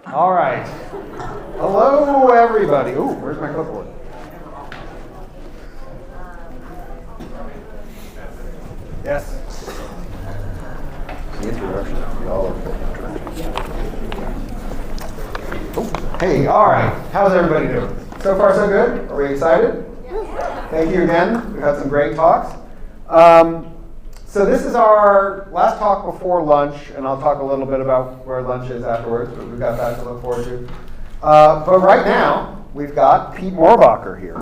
All right. Hello, everybody. Ooh, where's my clipboard? Yes. The introduction of the all Oh, hey, all right. How's everybody doing? So far, so good? Are we excited? Thank you again. We've had some great talks. So this is our last talk before lunch, and I'll talk a little bit about where lunch is afterwards, but we've got that to look forward to. But right now, we've got Pete Mohrbacher here.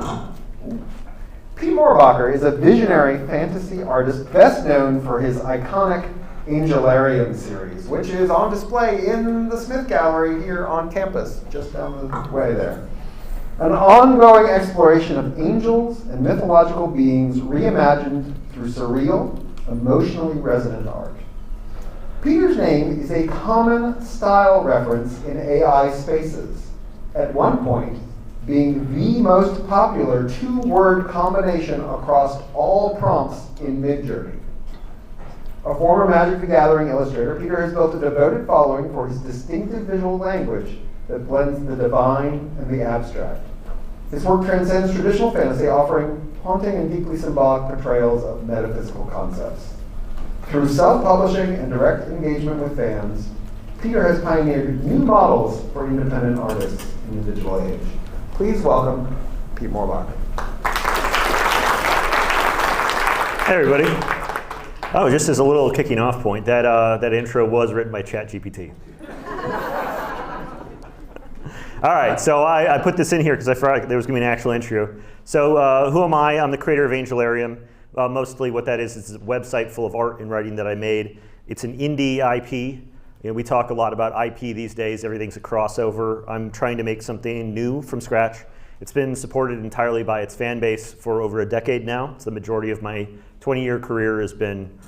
Pete Mohrbacher is a visionary fantasy artist best known for his iconic Angelarium series, which is on display in the Smith Gallery here on campus, just down the way there. An ongoing exploration of angels and mythological beings reimagined through surreal, emotionally resonant art. Peter's name is a common style reference in AI spaces, at one point being the most popular two-word combination across all prompts in Midjourney. A former Magic the Gathering illustrator, Peter has built a devoted following for his distinctive visual language that blends the divine and the abstract. His work transcends traditional fantasy, offering haunting and deeply symbolic portrayals of metaphysical concepts. Through self-publishing and direct engagement with fans, Peter has pioneered new models for independent artists in the digital age. Please welcome Pete Mohrbacher. Hey, everybody. Oh, just as a little kicking off point, that intro was written by ChatGPT. All right, so I put this in here because I forgot there was going to be an actual intro. So who am I? I'm the creator of Angelarium. Mostly what that is a website full of art and writing that I made. It's an indie IP. You know, we talk a lot about IP these days. Everything's a crossover. I'm trying to make something new from scratch. It's been supported entirely by its fan base for over a decade now. It's the majority of my 20-year career has been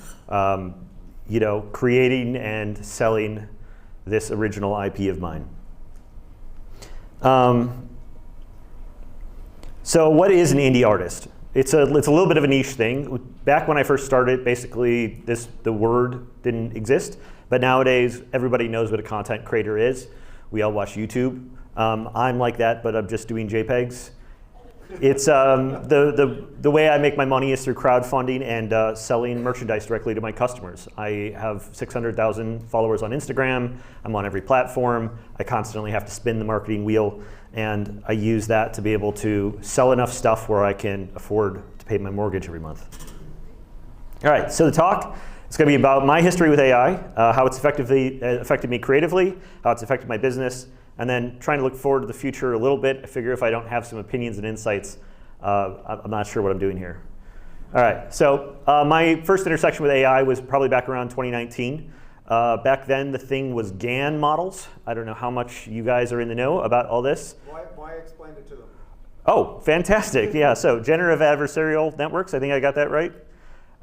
creating and selling this original IP of mine. So what is an indie artist? It's a little bit of a niche thing. Back when I first started, basically the word didn't exist, but nowadays everybody knows what a content creator is. We all watch YouTube. I'm like that, but I'm just doing JPEGs. It's the way I make my money is through crowdfunding and selling merchandise directly to my customers. I have 600,000 followers on Instagram. I'm on every platform. I constantly have to spin the marketing wheel, and I use that to be able to sell enough stuff where I can afford to pay my mortgage every month. All right, so the talk is going to be about my history with AI, how it's affected me creatively, how it's affected my business, and then trying to look forward to the future a little bit. I figure if I don't have some opinions and insights, I'm not sure what I'm doing here. All right, so my first intersection with AI was probably back around 2019. Back then, the thing was GAN models. I don't know how much you guys are in the know about all this. Why explain it to them? Oh, fantastic. Yeah, so generative adversarial networks, I think I got that right.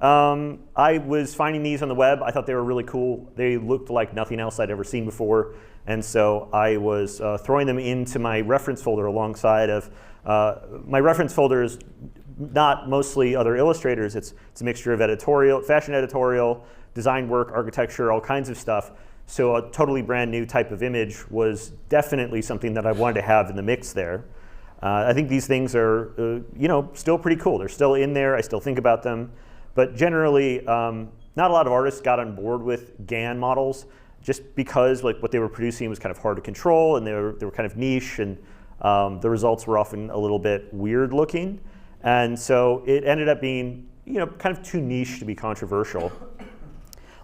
I was finding these on the web. I thought they were really cool. They looked like nothing else I'd ever seen before. And so I was throwing them into my reference folder alongside of, my reference folder is not mostly other illustrators. It's a mixture of editorial, fashion editorial, design work, architecture, all kinds of stuff. So a totally brand new type of image was definitely something that I wanted to have in the mix there. I think these things are, still pretty cool. They're still in there. I still think about them. But generally, not a lot of artists got on board with GAN models just because what they were producing was kind of hard to control, and they were kind of niche, and the results were often a little bit weird looking. And so it ended up being kind of too niche to be controversial.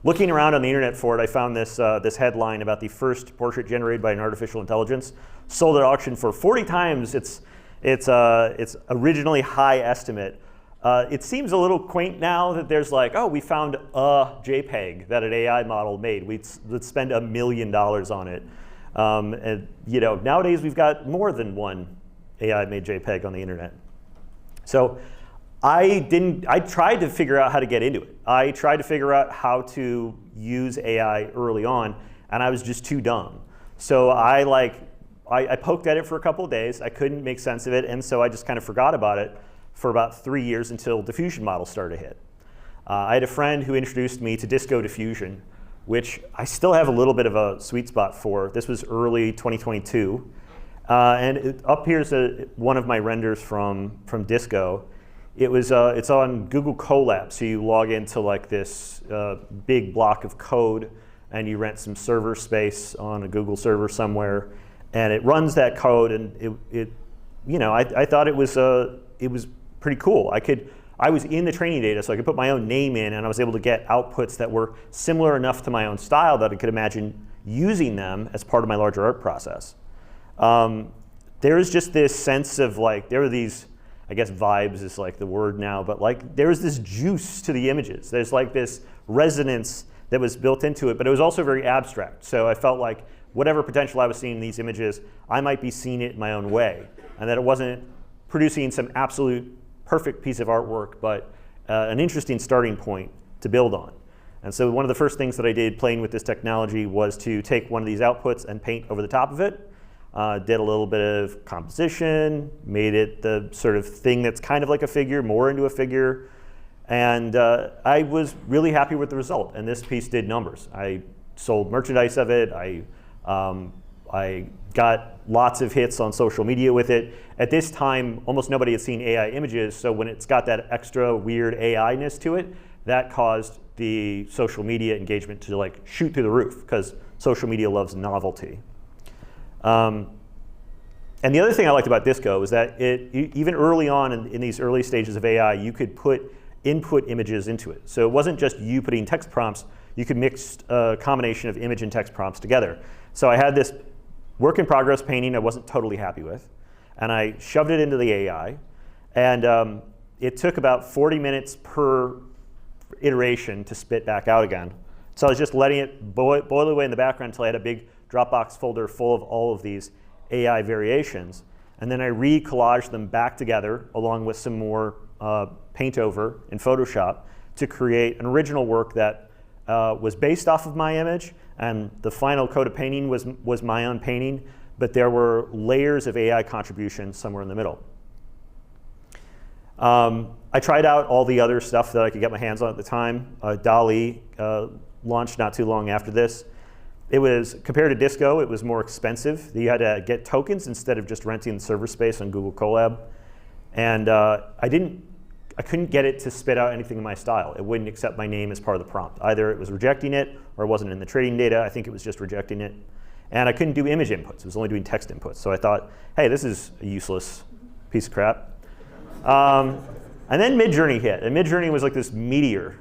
Looking around on the internet for it, I found this headline about the first portrait generated by an artificial intelligence sold at auction for 40 times its originally high estimate. It seems a little quaint now that there's we found a JPEG that an AI model made. Let's spend $1 million on it. And nowadays we've got more than one AI-made JPEG on the internet. So I tried to figure out how to get into it. I tried to figure out how to use AI early on, and I was just too dumb. So I poked at it for a couple of days. I couldn't make sense of it, and so I just kind of forgot about it for about 3 years until diffusion models started to hit. I had a friend who introduced me to disco diffusion which I still have a little bit of a sweet spot for. This was early 2022. And up here's one of my renders from Disco. It's on Google Colab, so you log into like this big block of code, and you rent some server space on a Google server somewhere, and it runs that code. And I thought it was pretty cool. I was in the training data, so I could put my own name in, and I was able to get outputs that were similar enough to my own style that I could imagine using them as part of my larger art process. There is just this sense of like, there are these, I guess vibes is like the word now, but like there was this juice to the images. There's like this resonance that was built into it, but it was also very abstract. So I felt like whatever potential I was seeing in these images, I might be seeing it in my own way, and that it wasn't producing some absolute perfect piece of artwork, but an interesting starting point to build on. And so one of the first things that I did playing with this technology was to take one of these outputs and paint over the top of it. Did a little bit of composition, made it the sort of thing that's kind of like a figure, more into a figure. And I was really happy with the result. And this piece did numbers. I sold merchandise of it. I got lots of hits on social media with it. At this time, almost nobody had seen AI images. So when it's got that extra weird AI-ness to it, that caused the social media engagement to like shoot through the roof, because social media loves novelty. And the other thing I liked about Disco is that even early on in these early stages of AI, you could put input images into it. So it wasn't just you putting text prompts, you could mix a combination of image and text prompts together. So I had this work in progress painting I wasn't totally happy with, and I shoved it into the AI, and it took about 40 minutes per iteration to spit back out again. So I was just letting it boil away in the background until I had a big Dropbox folder full of all of these AI variations. And then I re-collaged them back together along with some more paint over in Photoshop to create an original work that was based off of my image, and the final coat of painting was my own painting, but there were layers of AI contribution somewhere in the middle. I tried out all the other stuff that I could get my hands on at the time. DALL-E launched not too long after this. It was, compared to Disco, it was more expensive. You had to get tokens instead of just renting the server space on Google Colab. And I couldn't get it to spit out anything in my style. It wouldn't accept my name as part of the prompt. Either it was rejecting it, or it wasn't in the trading data. I think it was just rejecting it. And I couldn't do image inputs. It was only doing text inputs. So I thought, hey, this is a useless piece of crap. And then Midjourney hit. And Midjourney was like this meteor.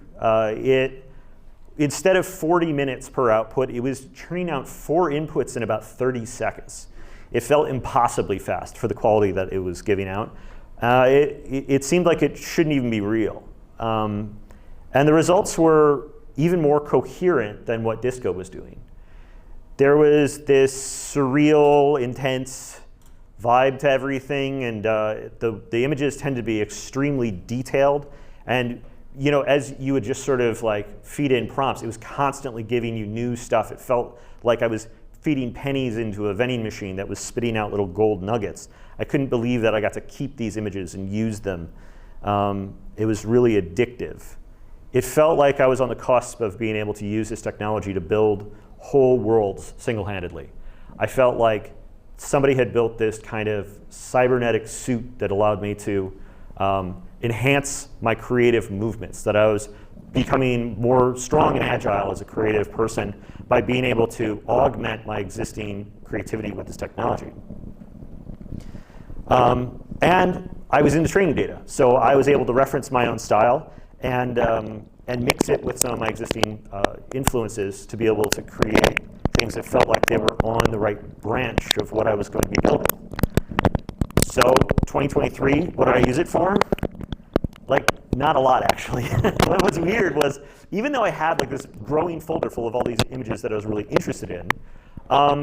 Instead of 40 minutes per output, it was churning out 4 inputs in about 30 seconds. It felt impossibly fast for the quality that it was giving out. It seemed like it shouldn't even be real. And the results were even more coherent than what Disco was doing. There was this surreal, intense vibe to everything, and the images tend to be extremely detailed. And as you would just sort of like feed in prompts, it was constantly giving you new stuff. It felt like I was feeding pennies into a vending machine that was spitting out little gold nuggets. I couldn't believe that I got to keep these images and use them. It was really addictive. It felt like I was on the cusp of being able to use this technology to build whole worlds single-handedly. I felt like somebody had built this kind of cybernetic suit that allowed me to enhance my creative movements, that I was becoming more strong and agile as a creative person by being able to augment my existing creativity with this technology. And I was in the training data, so I was able to reference my own style and mix it with some of my existing influences to be able to create things that felt like they were on the right branch of what I was going to be building. So 2023, what did I use it for? Like, not a lot, actually. What was weird was, even though I had like this growing folder full of all these images that I was really interested in,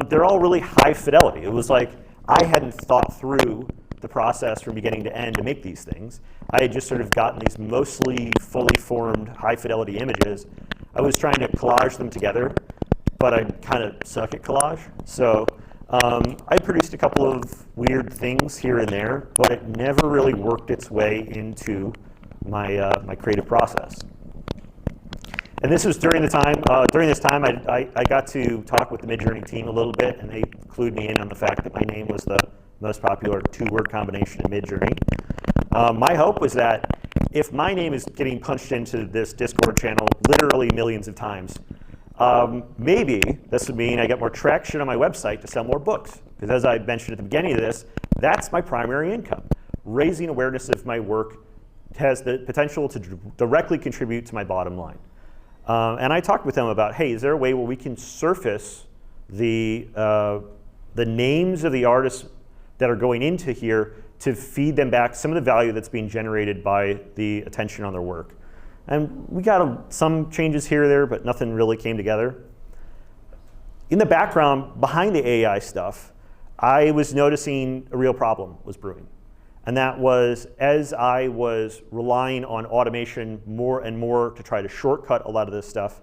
they're all really high fidelity. It was like I hadn't thought through the process from beginning to end to make these things. I had just sort of gotten these mostly fully formed high fidelity images. I was trying to collage them together, but I kind of suck at collage. So I produced a couple of weird things here and there, but it never really worked its way into my creative process. And this was during the time, during this time, I got to talk with the Midjourney team a little bit, and they clued me in on the fact that my name was the most popular two-word combination in Midjourney. My hope was that if my name is getting punched into this Discord channel literally millions of times, maybe this would mean I get more traction on my website to sell more books. Because as I mentioned at the beginning of this, that's my primary income. Raising awareness of my work has the potential to directly contribute to my bottom line. And I talked with them about, hey, is there a way where we can surface the names of the artists that are going into here to feed them back some of the value that's being generated by the attention on their work. And we got some changes here or there, but nothing really came together. In the background, behind the AI stuff, I was noticing a real problem was brewing. And that was, as I was relying on automation more and more to try to shortcut a lot of this stuff,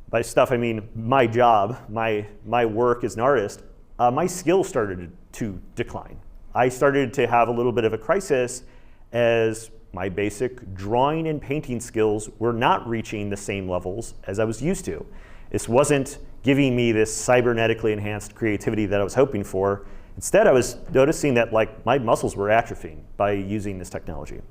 by stuff I mean my job, my work as an artist, my skills started to decline. I started to have a little bit of a crisis as my basic drawing and painting skills were not reaching the same levels as I was used to. This wasn't giving me this cybernetically enhanced creativity that I was hoping for. Instead, I was noticing that my muscles were atrophying by using this technology.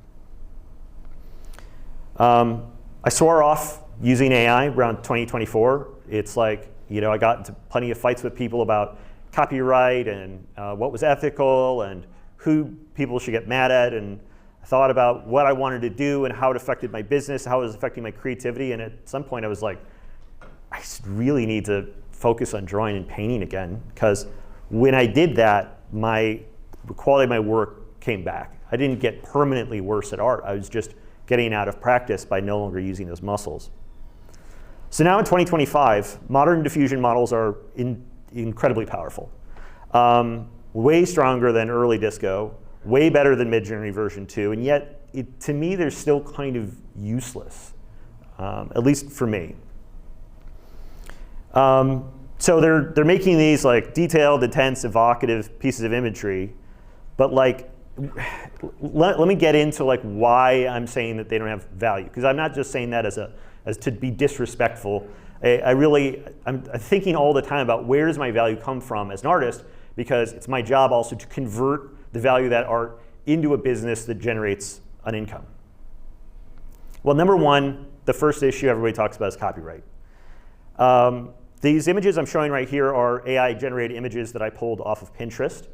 I swore off using AI around 2024. It's I got into plenty of fights with people about copyright and what was ethical and who people should get mad at, and I thought about what I wanted to do and how it affected my business, how it was affecting my creativity, and at some point I was like, I really need to focus on drawing and painting again, because when I did that, the quality of my work came back. I didn't get permanently worse at art. I was just getting out of practice by no longer using those muscles. So now in 2025, modern diffusion models are incredibly powerful. Way stronger than early disco, way better than Midjourney version 2, and yet, to me, they're still kind of useless, at least for me. So they're making these detailed, intense, evocative pieces of imagery, but let me get into why I'm saying that they don't have value, because I'm not just saying that as to be disrespectful. I'm thinking all the time about where does my value come from as an artist, because it's my job also to convert the value of that art into a business that generates an income. Well, number one, the first issue everybody talks about is copyright. These images I'm showing right here are AI-generated images that I pulled off of Pinterest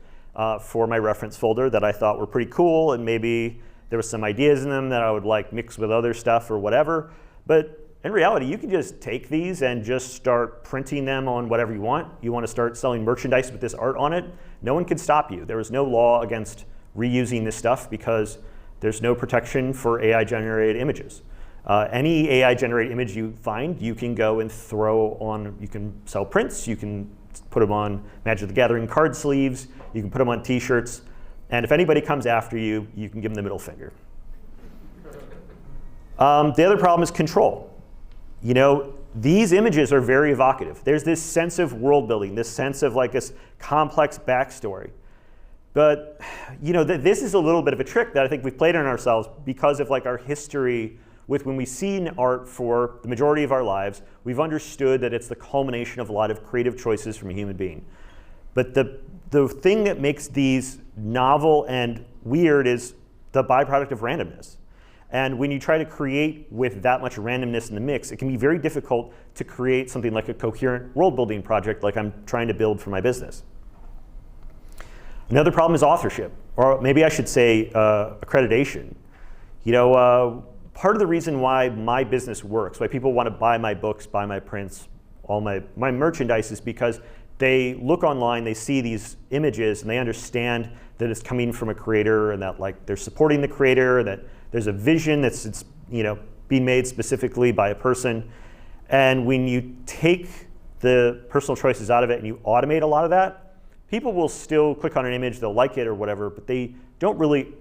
for my reference folder that I thought were pretty cool, and maybe there was some ideas in them that I would mix with other stuff or whatever. But in reality, you can just take these and just start printing them on whatever you want. You want to start selling merchandise with this art on it, no one can stop you. There is no law against reusing this stuff because there's no protection for AI-generated images. Any AI-generated image you find, you can go and throw on, you can sell prints, you can put them on Magic the Gathering card sleeves, you can put them on t-shirts, and if anybody comes after you, you can give them the middle finger. The other problem is control. These images are very evocative. There's this sense of world building, this sense of this complex backstory. But this is a little bit of a trick that I think we've played on ourselves because of our history with when we've seen art for the majority of our lives, we've understood that it's the culmination of a lot of creative choices from a human being. But the thing that makes these novel and weird is the byproduct of randomness. And when you try to create with that much randomness in the mix, it can be very difficult to create something like a coherent world-building project like I'm trying to build for my business. Another problem is authorship, or maybe I should say accreditation. Part of the reason why my business works, why people want to buy my books, buy my prints, all my merchandise, is because they look online, they see these images, and they understand that it's coming from a creator, and that they're supporting the creator, that there's a vision that's being made specifically by a person. And when you take the personal choices out of it and you automate a lot of that, people will still click on an image, they'll like it or whatever, but they don't really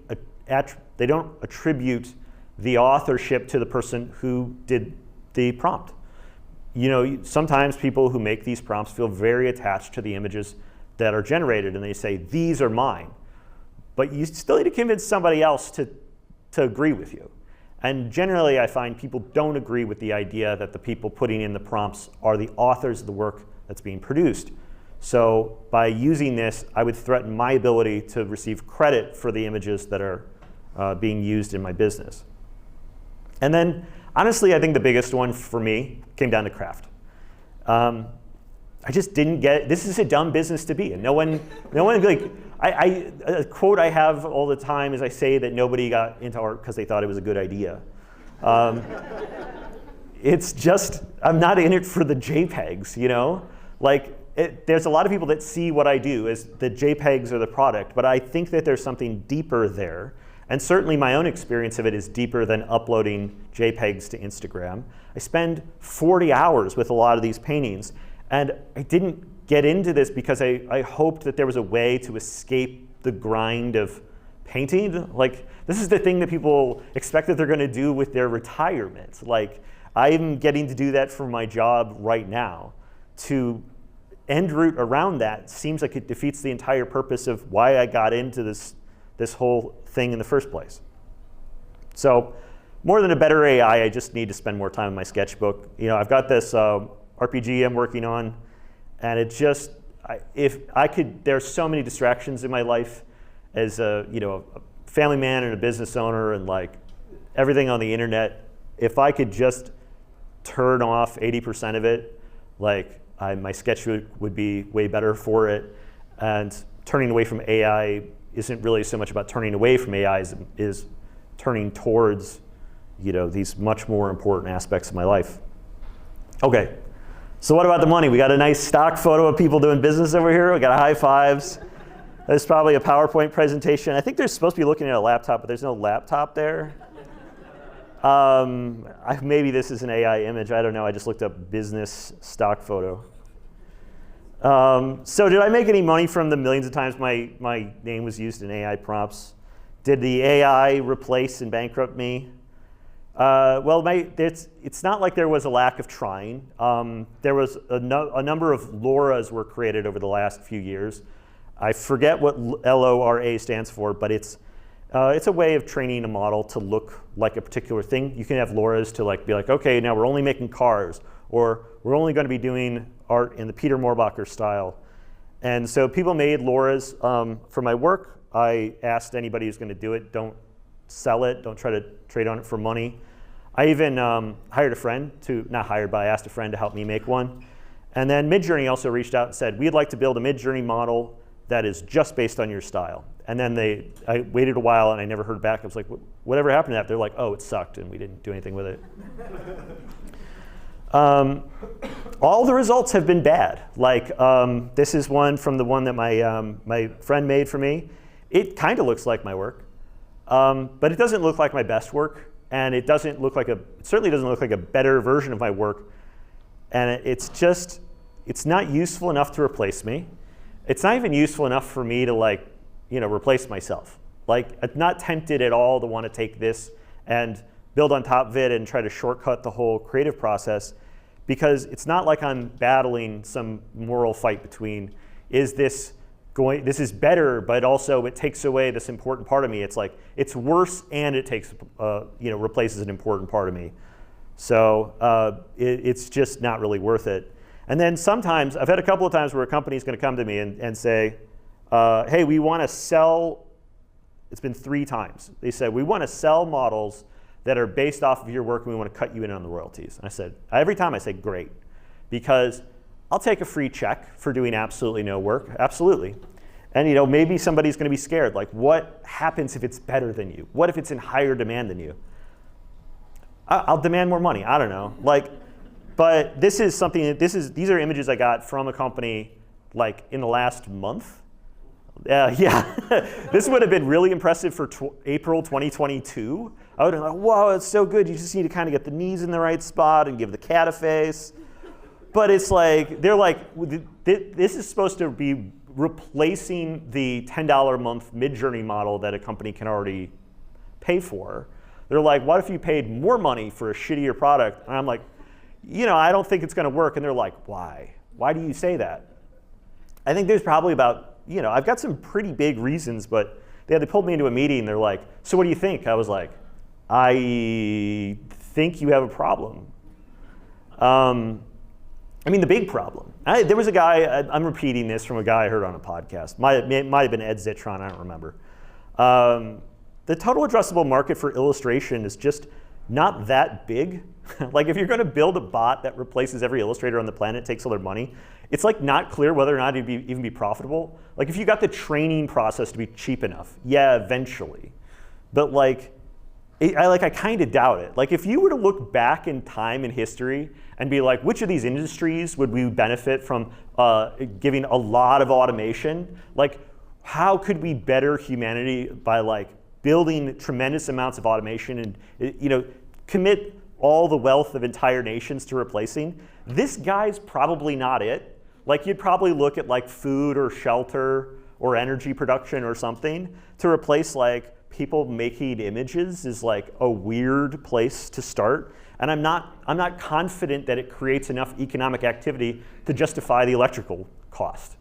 attribute the authorship to the person who did the prompt. Sometimes people who make these prompts feel very attached to the images that are generated, and they say, these are mine. But you still need to convince somebody else to agree with you. And generally, I find people don't agree with the idea that the people putting in the prompts are the authors of the work that's being produced. So by using this, I would threaten my ability to receive credit for the images that are being used in my business. And then, honestly, I think the biggest one for me came down to craft. I just didn't get, this is a dumb business to be in. No one like, a quote I have all the time is I say that nobody got into art because they thought it was a good idea. It's just, I'm not in it for the JPEGs, you know? Like, there's a lot of people that see what I do as the JPEGs are the product, but I think that there's something deeper there. And certainly my own experience of it is deeper than uploading JPEGs to Instagram. I spend 40 hours with a lot of these paintings, and I didn't get into this because I hoped that there was a way to escape the grind of painting. Like, this is the thing that people expect that they're going to do with their retirement. Like, I'm getting to do that for my job right now. To end route around that seems like it defeats the entire purpose of why I got into this whole thing in the first place. So more than a better AI, I just need to spend more time in my sketchbook. You know, I've got this RPG I'm working on, and it just, if I could, there's so many distractions in my life as a, you know, a family man and a business owner and like everything on the internet. If I could just turn off 80% of it, like my sketchbook would be way better for it. And turning away from AI isn't really so much about turning away from AI is turning towards, you know, these much more important aspects of my life. Okay, so what about the money? We got a nice stock photo of people doing business over here. We got high fives. There's probably a PowerPoint presentation. I think they're supposed to be looking at a laptop, but there's no laptop there. Maybe this is an AI image. I don't know. I just looked up business stock photo. So did I make any money from the millions of times my name was used in AI prompts? Did the AI replace and bankrupt me? Well, it's not like there was a lack of trying. There was a number of LoRa's were created over the last few years. I forget what LoRa stands for, but it's a way of training a model to look like a particular thing. You can have LoRa's to like be like, okay, now we're only making cars, or we're only going to be doing art in the Peter Mohrbacher style. And so people made LoRa's for my work. I asked anybody who's going to do it, don't sell it, don't try to trade on it for money. I even hired a friend to, not hired, but I asked a friend to help me make one. And then Midjourney also reached out and said, we'd like to build a Midjourney model that is just based on your style. And then I waited a while and I never heard back. I was like, whatever happened to that? They're like, oh, it sucked and we didn't do anything with it. All the results have been bad. Like this is one from the one that my friend made for me. It kind of looks like my work, but it doesn't look like my best work, and it doesn't look like it certainly doesn't look like a better version of my work. And it's not useful enough to replace me. It's not even useful enough for me to like, you know, replace myself. Like, I'm not tempted at all to want to take this and build on top of it and try to shortcut the whole creative process, because it's not like I'm battling some moral fight between, this is better, but also it takes away this important part of me. It's like, it's worse and it takes, replaces an important part of me. So it's just not really worth it. And then sometimes, I've had a couple of times where a company's going to come to me and say, hey, we want to sell, it's been 3 times. They said, we want to sell models that are based off of your work and we want to cut you in on the royalties. And I said, every time I say, great, because I'll take a free check for doing absolutely no work, absolutely. And you know, maybe somebody's going to be scared, like what happens if it's better than you? What if it's in higher demand than you? I'll demand more money, I don't know. But this is something, these are images I got from a company like in the last month. Yeah, this would have been really impressive for April 2022. I would have been like, whoa, it's so good. You just need to kind of get the knees in the right spot and give the cat a face. But it's like, they're like, this is supposed to be replacing the $10 a month Midjourney model that a company can already pay for. They're like, what if you paid more money for a shittier product? And I'm like, you know, I don't think it's going to work. And they're like, why? Why do you say that? I think there's probably about, you know, I've got some pretty big reasons, but they pulled me into a meeting. They're like, so what do you think? I was like, I think you have a problem. I mean, the big problem. There was a guy, I'm repeating this from a guy I heard on a podcast. It might have been Ed Zitron, I don't remember. The total addressable market for illustration is just not that big. Like if you're going to build a bot that replaces every illustrator on the planet, takes all their money, it's like not clear whether or not it'd even be profitable. Like if you got the training process to be cheap enough, yeah, eventually. But like, I kind of doubt it. Like if you were to look back in time in history and be like, which of these industries would we benefit from giving a lot of automation? Like how could we better humanity by like building tremendous amounts of automation and commit all the wealth of entire nations to replacing? This guy's probably not it. Like you'd probably look at like food or shelter or energy production or something to replace like people making images is like a weird place to start. And I'm not confident that it creates enough economic activity to justify the electrical cost.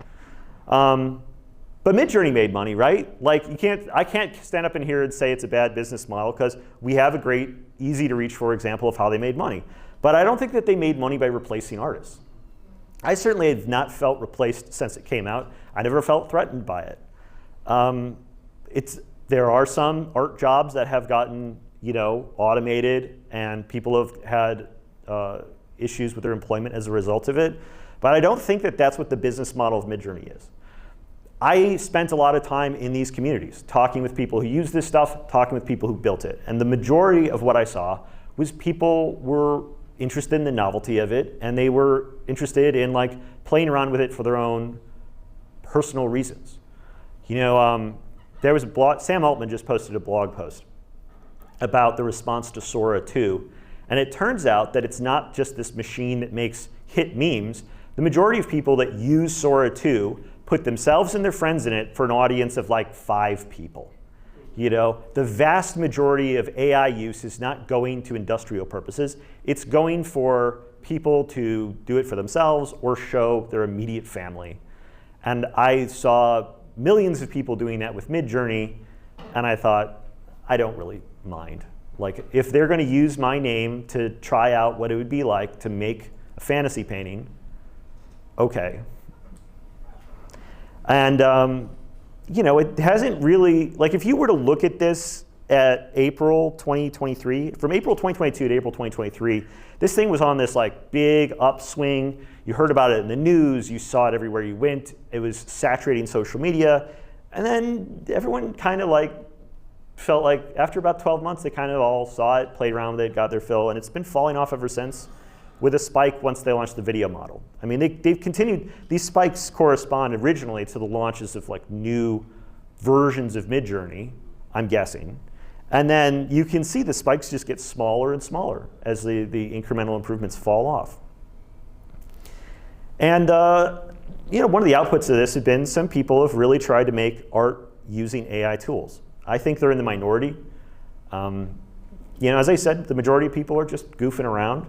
But Midjourney made money, right? Like I can't stand up in here and say it's a bad business model because we have a great, easy to reach for example of how they made money. But I don't think that they made money by replacing artists. I certainly have not felt replaced since it came out. I never felt threatened by it. There are some art jobs that have gotten automated and people have had issues with their employment as a result of it. But I don't think that that's what the business model of Midjourney is. I spent a lot of time in these communities, talking with people who use this stuff, talking with people who built it. And the majority of what I saw was people were interested in the novelty of it, and they were interested in like playing around with it for their own personal reasons. There was a blog, Sam Altman just posted a blog post about the response to Sora 2. And it turns out that it's not just this machine that makes hit memes. The majority of people that use Sora 2 put themselves and their friends in it for an audience of like 5 people. The vast majority of AI use is not going to industrial purposes. It's going for people to do it for themselves or show their immediate family. And I saw millions of people doing that with Midjourney, and I thought, I don't really mind. Like, if they're going to use my name to try out what it would be like to make a fantasy painting, okay. And it hasn't really, like if you were to look at this at April 2023, from April 2022 to April 2023, this thing was on this like big upswing. You heard about it in the news, you saw it everywhere you went. It was saturating social media. And then everyone kind of like felt like after about 12 months, they kind of all saw it, played around with it, got their fill, and it's been falling off ever since with a spike once they launched the video model. I mean, they've continued, these spikes correspond originally to the launches of like new versions of Midjourney, I'm guessing. And then you can see the spikes just get smaller and smaller as the incremental improvements fall off. And one of the outputs of this have been some people have really tried to make art using AI tools. I think they're in the minority. As I said, the majority of people are just goofing around.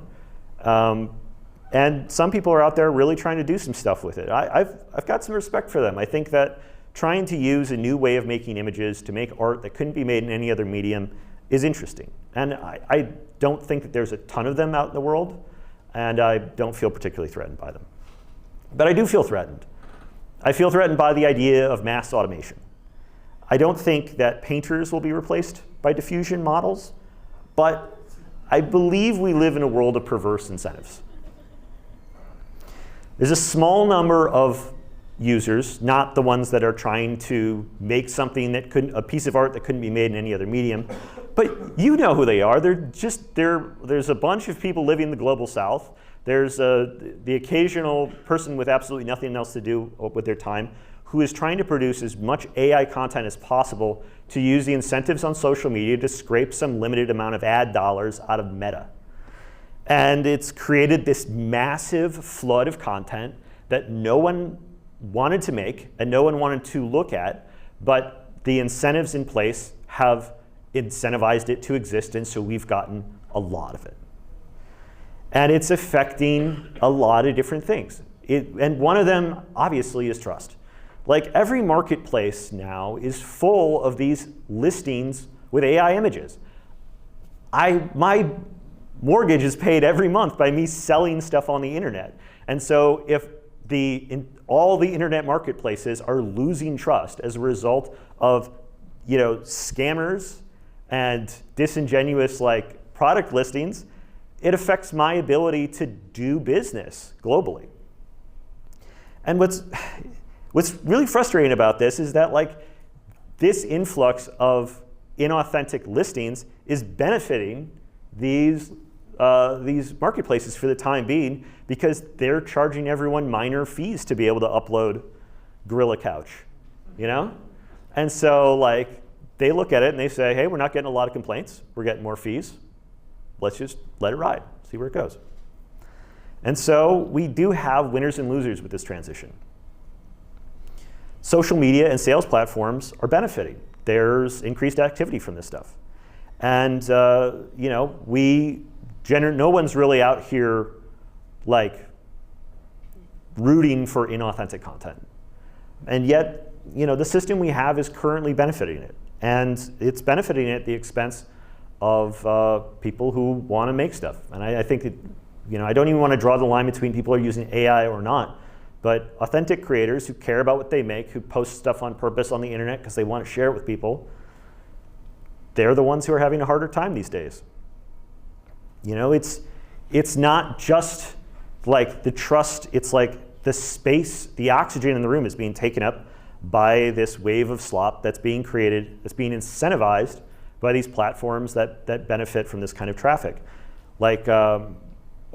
And some people are out there really trying to do some stuff with it. I've got some respect for them. I think that trying to use a new way of making images to make art that couldn't be made in any other medium is interesting. And I don't think that there's a ton of them out in the world, and I don't feel particularly threatened by them. But I do feel threatened. I feel threatened by the idea of mass automation. I don't think that painters will be replaced by diffusion models, but I believe we live in a world of perverse incentives. There's a small number of users, not the ones that are trying to make something that couldn't, a piece of art that couldn't be made in any other medium, but you know who they are. There's a bunch of people living in the global south. There's the occasional person with absolutely nothing else to do with their time who is trying to produce as much AI content as possible to use the incentives on social media to scrape some limited amount of ad dollars out of Meta. And it's created this massive flood of content that no one wanted to make and no one wanted to look at, but the incentives in place have incentivized it to exist, and so we've gotten a lot of it. And it's affecting a lot of different things. And one of them, obviously, is trust. Like every marketplace now is full of these listings with AI images. my mortgage is paid every month by me selling stuff on the internet. And so if all the internet marketplaces are losing trust as a result of scammers and disingenuous product listings, it affects my ability to do business globally. And what's really frustrating about this is that this influx of inauthentic listings is benefiting these marketplaces for the time being, because they're charging everyone minor fees to be able to upload Gorilla Couch, And so they look at it and they say, hey, we're not getting a lot of complaints. We're getting more fees. Let's just let it ride, see where it goes. And so we do have winners and losers with this transition. Social media and sales platforms are benefiting. There's increased activity from this stuff. And no one's really out here rooting for inauthentic content. And yet, the system we have is currently benefiting it. And it's benefiting it at the expense of people who want to make stuff. And I think that, I don't even want to draw the line between people who are using AI or not, but authentic creators who care about what they make, who post stuff on purpose on the internet because they want to share it with people, they're the ones who are having a harder time these days. It's not just the trust, it's the space, the oxygen in the room is being taken up by this wave of slop that's being created, that's being incentivized by these platforms that benefit from this kind of traffic.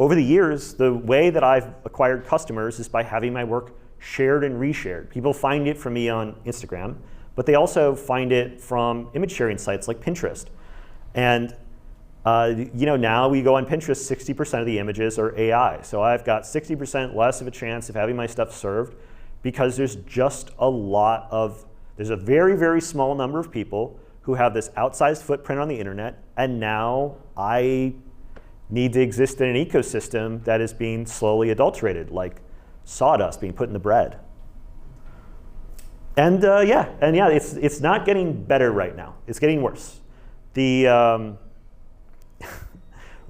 Over the years, the way that I've acquired customers is by having my work shared and reshared. People find it from me on Instagram, but they also find it from image sharing sites like Pinterest. And now we go on Pinterest, 60% of the images are AI. So I've got 60% less of a chance of having my stuff served, because there's just there's a very, very small number of people who have this outsized footprint on the internet, and now I need to exist in an ecosystem that is being slowly adulterated, like sawdust being put in the bread. And it's not getting better right now. It's getting worse. The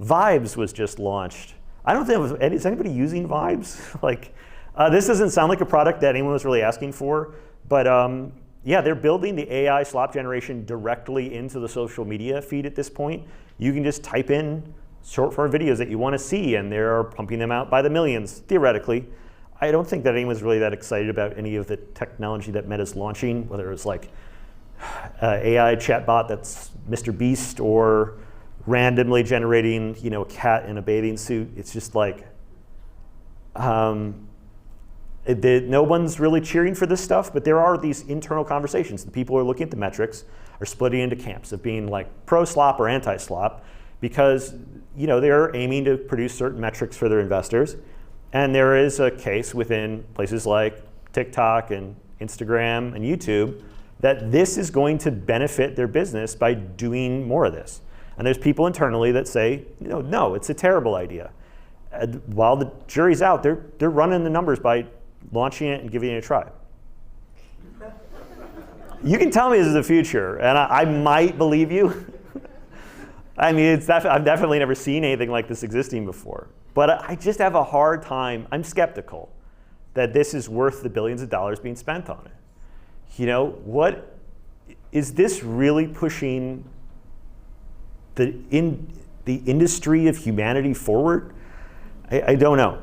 Vibes was just launched. I don't think, is anybody using Vibes? This doesn't sound like a product that anyone was really asking for, but they're building the AI slop generation directly into the social media feed at this point. You can just type in short form videos that you want to see, and they're pumping them out by the millions, theoretically. I don't think that anyone's really that excited about any of the technology that Meta's launching, whether it's AI chatbot that's Mr. Beast, or randomly generating a cat in a bathing suit. It's just no one's really cheering for this stuff, but there are these internal conversations. The people who are looking at the metrics are splitting into camps of being pro-slop or anti-slop, because they're aiming to produce certain metrics for their investors. And there is a case within places like TikTok and Instagram and YouTube that this is going to benefit their business by doing more of this. And there's people internally that say, no, it's a terrible idea. And while the jury's out, they're running the numbers by launching it and giving it a try. You can tell me this is the future, and I might believe you. I mean, I've definitely never seen anything like this existing before. But I just have a hard time. I'm skeptical that this is worth the billions of dollars being spent on it. What is this really pushing the industry of humanity forward? I don't know.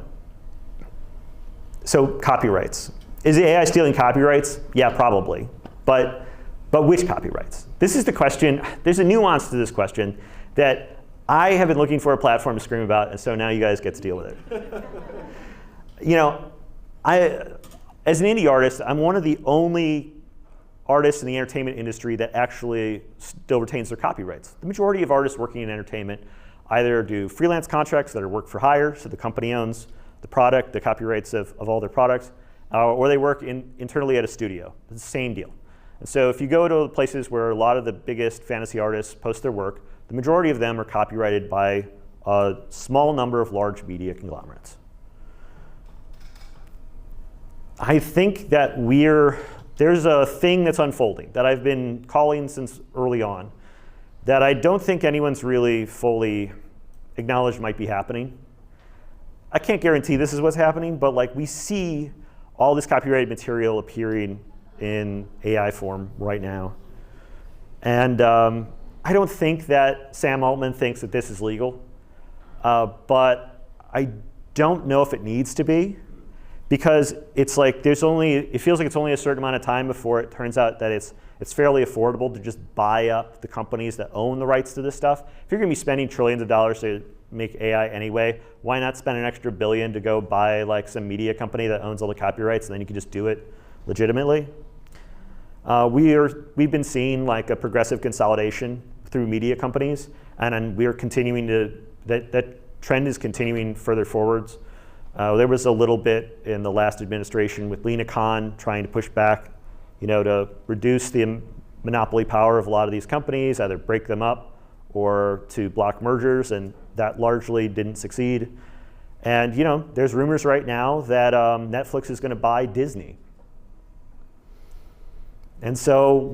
So copyrights. Is the AI stealing copyrights? Yeah, probably. But which copyrights? This is the question. There's a nuance to this question that I have been looking for a platform to scream about, and so now you guys get to deal with it. As an indie artist, I'm one of the only artists in the entertainment industry that actually still retains their copyrights. The majority of artists working in entertainment either do freelance contracts that are work for hire, so the company owns the product, the copyrights of all their products, or they work internally at a studio. It's the same deal. And so if you go to places where a lot of the biggest fantasy artists post their work, the majority of them are copyrighted by a small number of large media conglomerates. I think that there's a thing that's unfolding that I've been calling since early on, that I don't think anyone's really fully acknowledged might be happening. I can't guarantee this is what's happening, but like we see all this copyrighted material appearing in AI form right now. And I don't think that Sam Altman thinks that this is legal, but I don't know if it needs to be, because it's like it feels like it's only a certain amount of time before it turns out that it's fairly affordable to just buy up the companies that own the rights to this stuff. If you're gonna be spending trillions of dollars to make AI anyway, why not spend an extra billion to go buy like some media company that owns all the copyrights, and then you can just do it legitimately? We've been seeing like a progressive consolidation through media companies, and we are continuing that trend is continuing further forwards. There was a little bit in the last administration with Lina Khan trying to push back, to reduce the monopoly power of a lot of these companies, either break them up or to block mergers, and that largely didn't succeed. And there's rumors right now that Netflix is going to buy Disney. And so,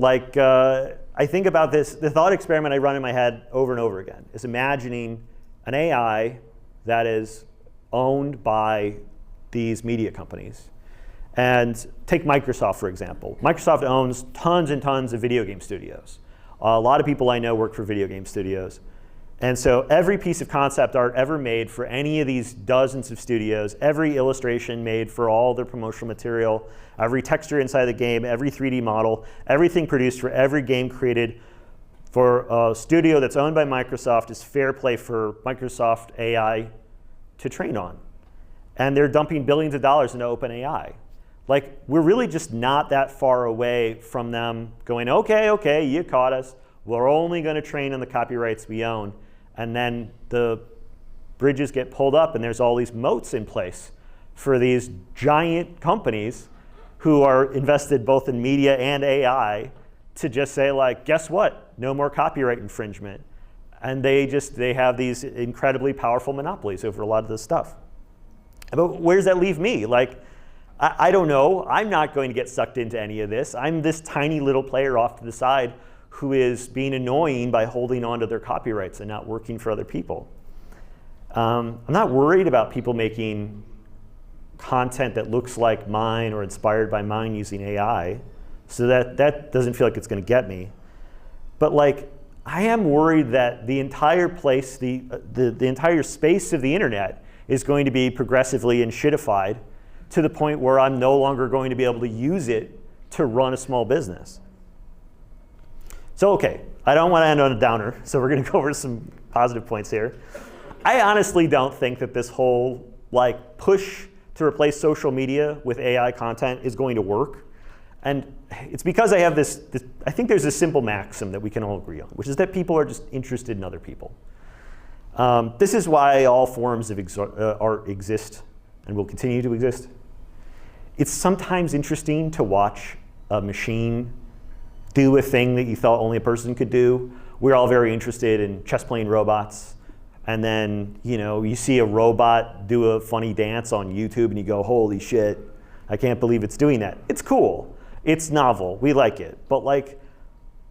I think about this, the thought experiment I run in my head over and over again is imagining an AI that is owned by these media companies. And take Microsoft, for example. Microsoft owns tons and tons of video game studios. A lot of people I know work for video game studios. And so every piece of concept art ever made for any of these dozens of studios, every illustration made for all their promotional material, every texture inside the game, every 3D model, everything produced for every game created for a studio that's owned by Microsoft is fair play for Microsoft AI to train on. And they're dumping billions of dollars into OpenAI. We're really just not that far away from them going, okay, you caught us. We're only going to train on the copyrights we own. And then the bridges get pulled up and there's all these moats in place for these giant companies who are invested both in media and AI to just say guess what? No more copyright infringement. And they have these incredibly powerful monopolies over a lot of this stuff. But where does that leave me? I don't know. I'm not going to get sucked into any of this. I'm this tiny little player off to the side who is being annoying by holding on to their copyrights and not working for other people. I'm not worried about people making content that looks like mine or inspired by mine using AI, so that doesn't feel like it's going to get me. But I am worried that the entire place, the entire space of the internet is going to be progressively enshittified to the point where I'm no longer going to be able to use it to run a small business. So okay, I don't want to end on a downer, so we're going to go over some positive points here. I honestly don't think that this whole push to replace social media with AI content is going to work. And it's because I have this I think there's a simple maxim that we can all agree on, which is that people are just interested in other people. This is why all forms of art exist and will continue to exist. It's sometimes interesting to watch a machine do a thing that you thought only a person could do. We're all very interested in chess playing robots. And then you see a robot do a funny dance on YouTube and you go, holy shit, I can't believe it's doing that. It's cool. It's novel. We like it. But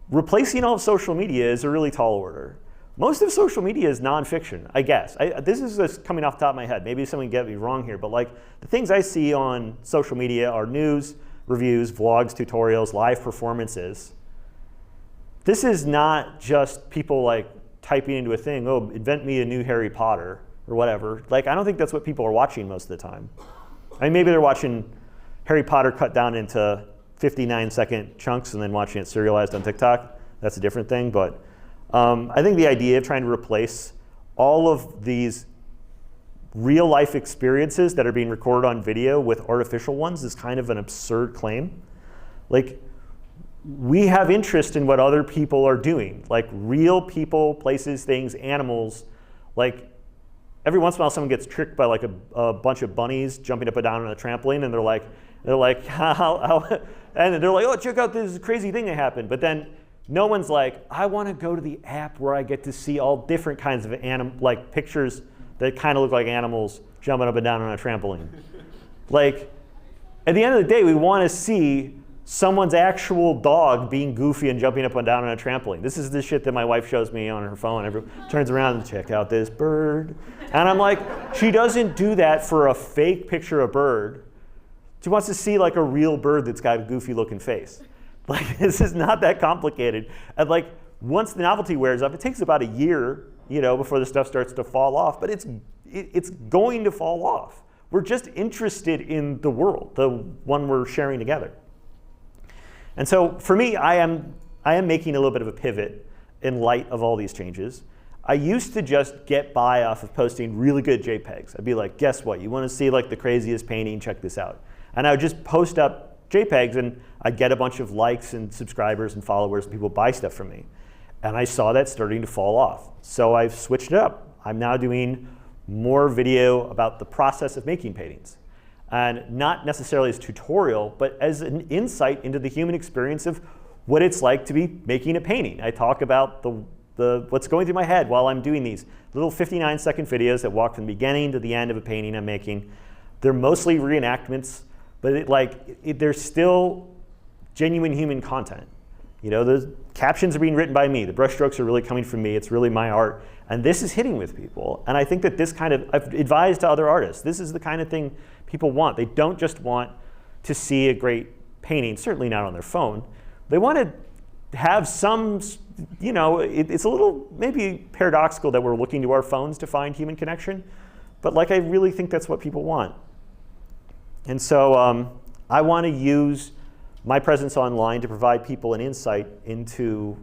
replacing all of social media is a really tall order. Most of social media is nonfiction, I guess. This is just coming off the top of my head. Maybe someone get me wrong here, but the things I see on social media are news, reviews, vlogs, tutorials, live performances. This is not just people typing into a thing, oh, invent me a new Harry Potter or whatever. I don't think that's what people are watching most of the time. Maybe they're watching Harry Potter cut down into 59-second chunks and then watching it serialized on TikTok. That's a different thing, but I think the idea of trying to replace all of these real life experiences that are being recorded on video with artificial ones is kind of an absurd claim. We have interest in what other people are doing, real people, places, things, animals. Every once in a while someone gets tricked by a bunch of bunnies jumping up and down on a trampoline, and they're like, how? And they're like, oh, check out this crazy thing that happened. But then no one's like, I want to go to the app where I get to see all different kinds of pictures that kind of look like animals jumping up and down on a trampoline. At the end of the day, we want to see someone's actual dog being goofy and jumping up and down on a trampoline. This is the shit that my wife shows me on her phone. Everyone turns around and check out this bird. And I'm like, she doesn't do that for a fake picture of a bird. She wants to see like a real bird that's got a goofy looking face. Like, this is not that complicated. And like, once the novelty wears off, it takes about a year, before the stuff starts to fall off, but it's going to fall off. We're just interested in the world, the one we're sharing together. And so for me, I am making a little bit of a pivot in light of all these changes. I used to just get by off of posting really good JPEGs. I'd be like, guess what? You want to see like the craziest painting? Check this out. And I would just post up JPEGs and I'd get a bunch of likes and subscribers and followers and people buy stuff from me. And I saw that starting to fall off. So I've switched it up. I'm now doing more video about the process of making paintings. And not necessarily as tutorial, but as an insight into the human experience of what it's like to be making a painting. I talk about what's going through my head while I'm doing these little 59-second videos that walk from the beginning to the end of a painting I'm making. They're mostly reenactments, but they're still genuine human content. The captions are being written by me. The brushstrokes are really coming from me. It's really my art. And this is hitting with people. And I think that I've advised to other artists, this is the kind of thing people want. They don't just want to see a great painting, certainly not on their phone. They want to have some, it's a little maybe paradoxical that we're looking to our phones to find human connection. But I really think that's what people want. And so I want to use my presence online to provide people an insight into,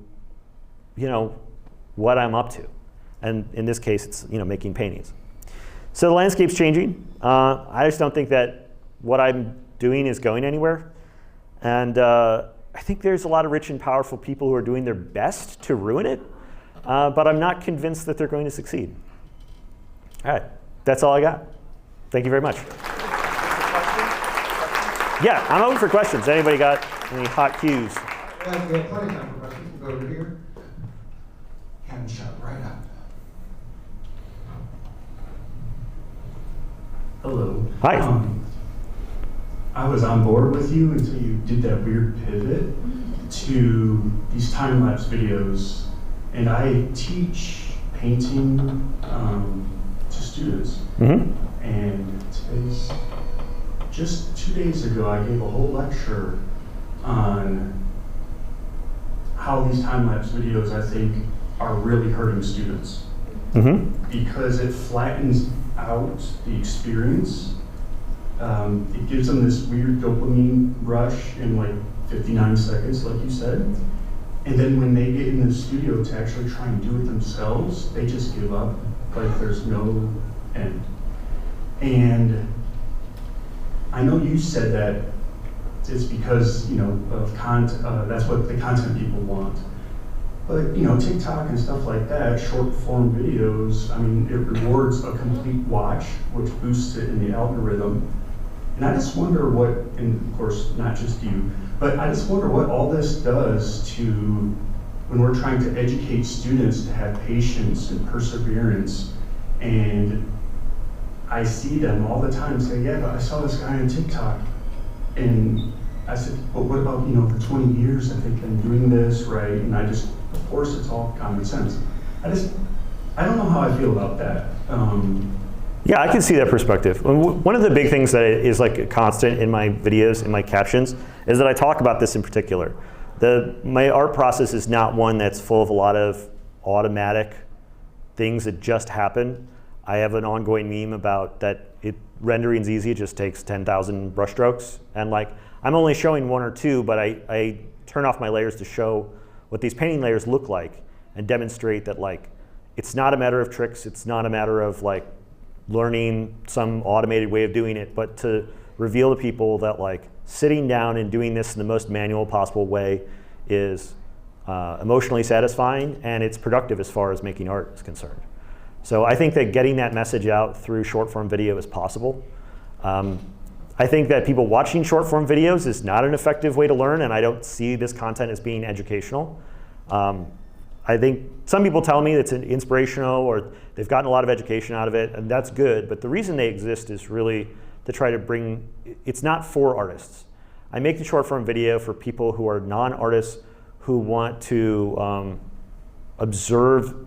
what I'm up to. And in this case, it's making paintings. So the landscape's changing. I just don't think that what I'm doing is going anywhere. And I think there's a lot of rich and powerful people who are doing their best to ruin it. But I'm not convinced that they're going to succeed. All right, that's all I got. Thank you very much. Yeah, I'm open for questions. Anybody got any hot cues? We have plenty of time for questions. We'll go over here. Hand shot right up. Hello. Hi. I was on board with you until you did that weird pivot to these time-lapse videos. And I teach painting to students. Mm-hmm. And just 2 days ago, I gave a whole lecture on how these time-lapse videos, I think, are really hurting students. Mm-hmm. Because it flattens out the experience. It gives them this weird dopamine rush in 59 seconds, like you said. And then when they get in the studio to actually try and do it themselves, they just give up, like there's no end. And I know you said that it's because, of that's what the content people want. But, TikTok and stuff like that, short form videos, it rewards a complete watch, which boosts it in the algorithm. And I just wonder what, and of course, not just you, but I just wonder what all this does to, when we're trying to educate students to have patience and perseverance. And I see them all the time say, yeah, but I saw this guy on TikTok. And I said, but what about, for 20 years that they've been doing this, right? And of course, it's all common sense. I don't know how I feel about that. Yeah, I can see that perspective. One of the big things that is a constant in my videos, in my captions, is that I talk about this in particular. My art process is not one that's full of a lot of automatic things that just happen. I have an ongoing meme about that rendering's easy, it just takes 10,000 brushstrokes. And I'm only showing one or two, but I turn off my layers to show what these painting layers look like and demonstrate that it's not a matter of tricks, it's not a matter of learning some automated way of doing it, but to reveal to people that sitting down and doing this in the most manual possible way is emotionally satisfying and it's productive as far as making art is concerned. So I think that getting that message out through short form video is possible. I think that people watching short form videos is not an effective way to learn, and I don't see this content as being educational. I think some people tell me it's inspirational or they've gotten a lot of education out of it, and that's good, but the reason they exist is really to try to it's not for artists. I make the short form video for people who are non-artists who want to observe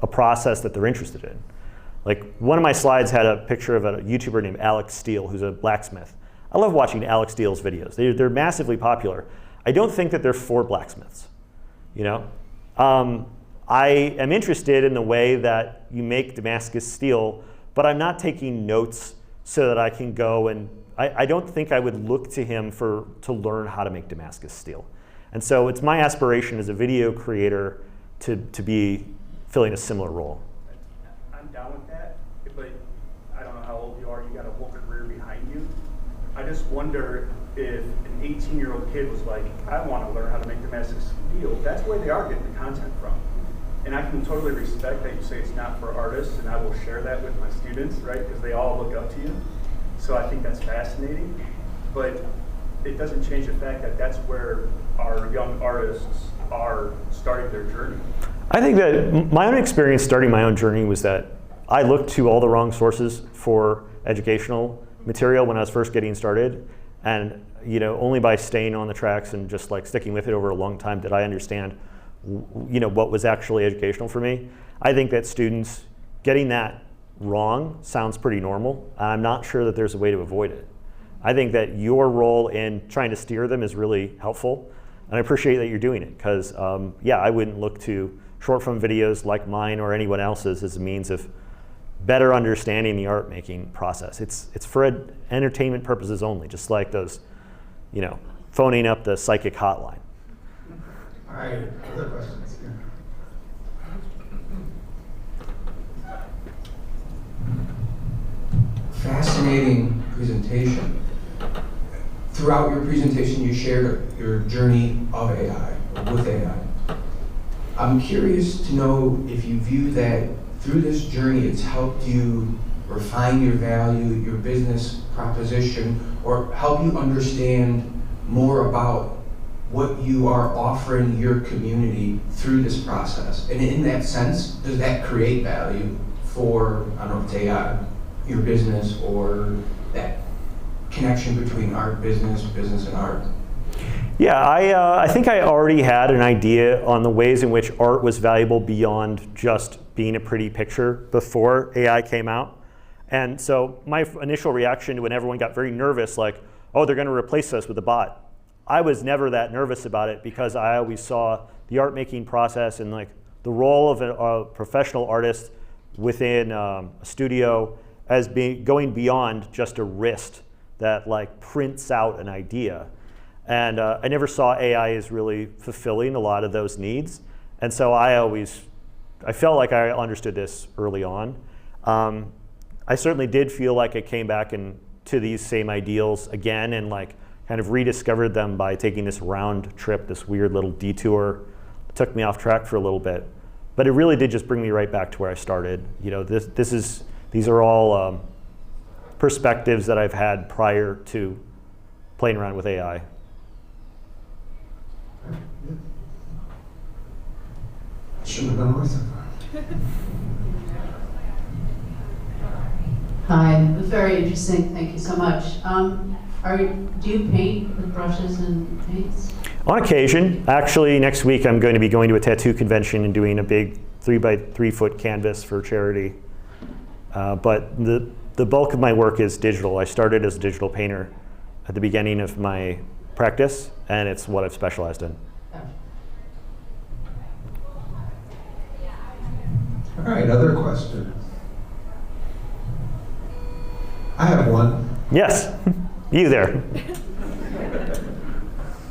a process that they're interested in. Like one of my slides had a picture of a YouTuber named Alex Steele, who's a blacksmith. I love watching Alex Steele's videos. They're massively popular. I don't think that they're for blacksmiths, you know? I am interested in the way that you make Damascus steel, but I'm not taking notes so that I can go and, I don't think I would look to him to learn how to make Damascus steel. And so it's my aspiration as a video creator to be filling a similar role. I'm down with that, but I don't know how old you are, you got a whole career behind you. I just wonder if an 18-year-old kid was like, I want to learn how to make Damascus steel, that's where they are getting the content from. And I can totally respect that you say it's not for artists, and I will share that with my students, right? Because they all look up to you. So I think that's fascinating. But it doesn't change the fact that that's where our young artists are starting their journey. I think that my own experience starting my own journey was that I looked to all the wrong sources for educational material when I was first getting started. And only by staying on the tracks and just like sticking with it over a long time did I understand what was actually educational for me. I think that students getting that wrong sounds pretty normal. I'm not sure that there's a way to avoid it. I think that your role in trying to steer them is really helpful. And I appreciate that you're doing it because, I wouldn't look to short form videos like mine or anyone else's as a means of better understanding the art making process. It's for entertainment purposes only, just like those, phoning up the psychic hotline. All right, other questions? Fascinating presentation. Throughout your presentation, you shared your journey of AI, or with AI. I'm curious to know if you view that through this journey, it's helped you refine your value, your business proposition, or help you understand more about what you are offering your community through this process. And in that sense, does that create value for, I don't know, if it's AI, your business, or that connection between art, business and art? Yeah, I think I already had an idea on the ways in which art was valuable beyond just being a pretty picture before AI came out. And so my initial reaction to when everyone got very nervous, like, oh, they're gonna replace us with a bot. I was never that nervous about it because I always saw the art making process and like the role of a professional artist within a studio as going beyond just a wrist that like prints out an idea. And I never saw AI as really fulfilling a lot of those needs. And so I felt like I understood this early on. I certainly did feel like I came back to these same ideals again and like kind of rediscovered them by taking this round trip, this weird little detour. It took me off track for a little bit. But it really did just bring me right back to where I started. These are all perspectives that I've had prior to playing around with AI. Shouldn't have done so far. Hi, it was very interesting. Thank you so much. Do you paint with brushes and paints? On occasion. Actually, next week I'm going to be going to a tattoo convention and doing a big 3x3 foot canvas for charity. But the bulk of my work is digital. I started as a digital painter at the beginning of my practice, and it's what I've specialized in. All right, other questions? I have one. Yes, you there.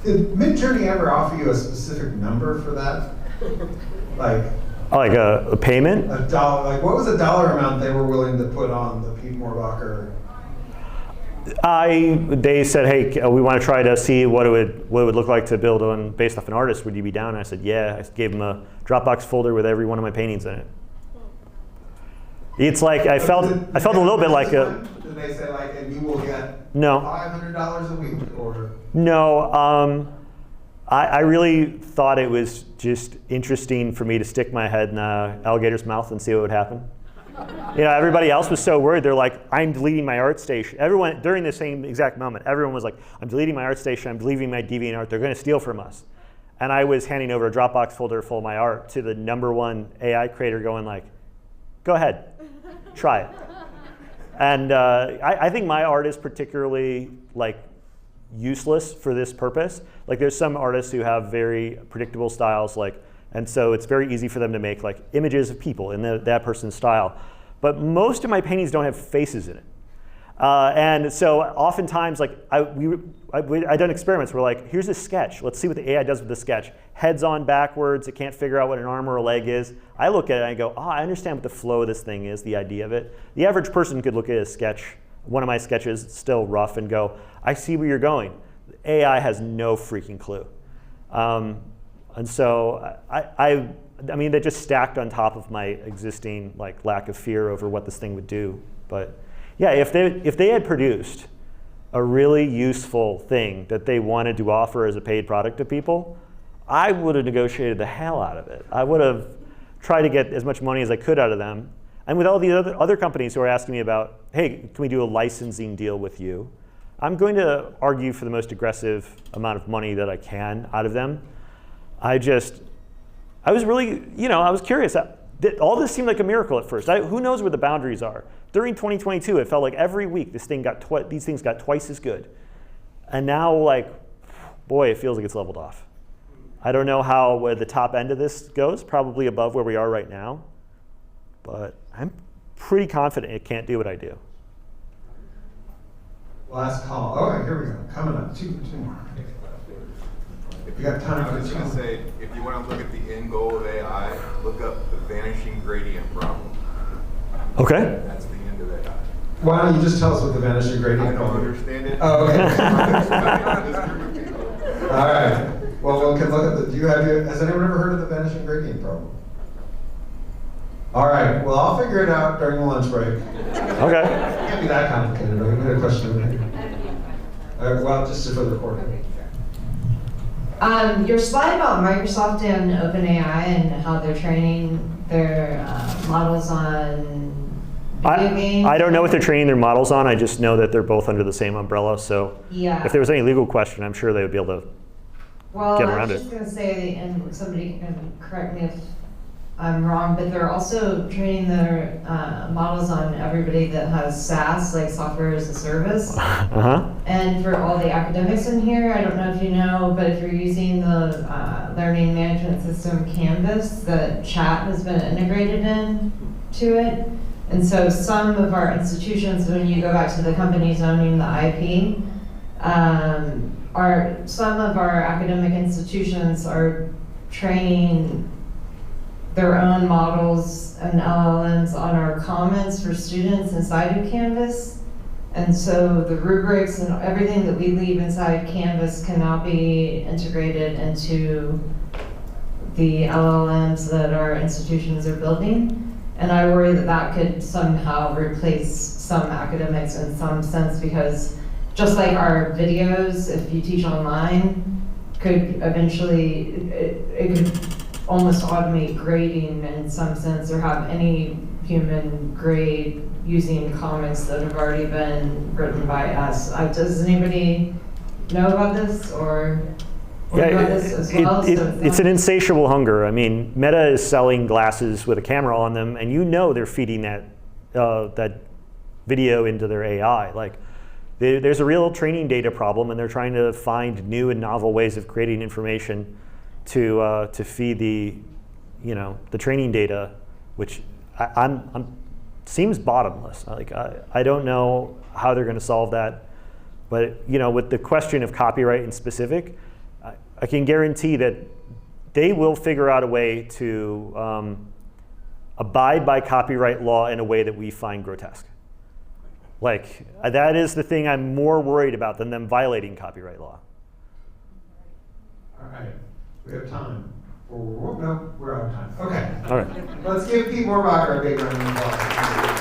Did Midjourney ever offer you a specific number for that? Like a payment? a dollar? Like what was the dollar amount they were willing to put on the Pete Mohrbacher? They said, hey, we want to try to see what it would look like to build one based off an artist. Would you be down? And I said, yeah. I gave them a Dropbox folder with every one of my paintings in it. It's like I felt a little bit like a. Did they say like, and you will get No. $500 a week or? No. I really thought it was just interesting for me to stick my head in an alligator's mouth and see what would happen. You know, everybody else was so worried. They're like, I'm deleting my ArtStation. Everyone, during the same exact moment, everyone was like, I'm deleting my ArtStation, I'm deleting my DeviantArt, they're going to steal from us. And I was handing over a Dropbox folder full of my art to the #1 AI creator going like, go ahead, try it. And I think my art is particularly like useless for this purpose. Like there's some artists who have very predictable styles, like, and so it's very easy for them to make like images of people in that person's style. But most of my paintings don't have faces in it. And so oftentimes, like I've done experiments where like, here's a sketch. Let's see what the AI does with the sketch. Head's on backwards. It can't figure out what an arm or a leg is. I look at it and I go, oh, I understand what the flow of this thing is, the idea of it. The average person could look at a sketch, one of my sketches, still rough, and go, I see where you're going. AI has no freaking clue. And so I mean, they just stacked on top of my existing like lack of fear over what this thing would do. But yeah, if they had produced a really useful thing that they wanted to offer as a paid product to people, I would have negotiated the hell out of it. I would have tried to get as much money as I could out of them. And with all the other companies who are asking me about, hey, can we do a licensing deal with you? I'm going to argue for the most aggressive amount of money that I can out of them. I was really, I was curious. All this seemed like a miracle at first. Who knows where the boundaries are? During 2022, it felt like every week these things got twice as good. And now, like, boy, it feels like it's leveled off. I don't know where the top end of this goes, probably above where we are right now. But I'm pretty confident it can't do what I do. Last call. All right, here we go. Coming up. Two more. If You got time I for was this going to one? say, if you want to look at the end goal of AI, look up the vanishing gradient problem. Okay. That's the end of AI. Why don't you just tell us what the vanishing I gradient don't is? understand it. Oh, okay. This group of people. All right. Well, we can look at has anyone ever heard of the vanishing gradient problem? All right. Well, I'll figure it out during the lunch break. It Okay. can't be that complicated. We had a question over here. All right, well, just for the recording. Your slide about Microsoft and OpenAI and how they're training their models on video games. I don't know what they're training their models on. I just know that they're both under the same umbrella. So Yeah. if there was any legal question, I'm sure they would be able to Well, get I around was it. just going to say, and somebody can correct me if I'm wrong, but they're also training their models on everybody that has SaaS, like software as a service. Uh-huh. And for all the academics in here, I don't know if you know, but if you're using the learning management system Canvas, the chat has been integrated into it. And so some of our institutions, when you go back to the companies owning the IP, some of our academic institutions are training their own models and LLMs on our comments for students inside of Canvas. And so the rubrics and everything that we leave inside Canvas can now be integrated into the LLMs that our institutions are building. And I worry that that could somehow replace some academics in some sense, because just like our videos, if you teach online, could eventually, it could almost automate grading in some sense, or have any human grade using comics that have already been written by us. Does anybody know about this or about this as well? It's an insatiable hunger. I mean, Meta is selling glasses with a camera on them, and you know they're feeding that video into their AI. Like, there's a real training data problem, and they're trying to find new and novel ways of creating information to feed the training data, which seems bottomless. Like I don't know how they're going to solve that, but with the question of copyright in specific, I can guarantee that they will figure out a way to abide by copyright law in a way that we find grotesque. Like, that is the thing I'm more worried about than them violating copyright law. All right. We have time. No, we're out of time. Okay. All right. Let's give Pete Mohrbacher a big round of applause.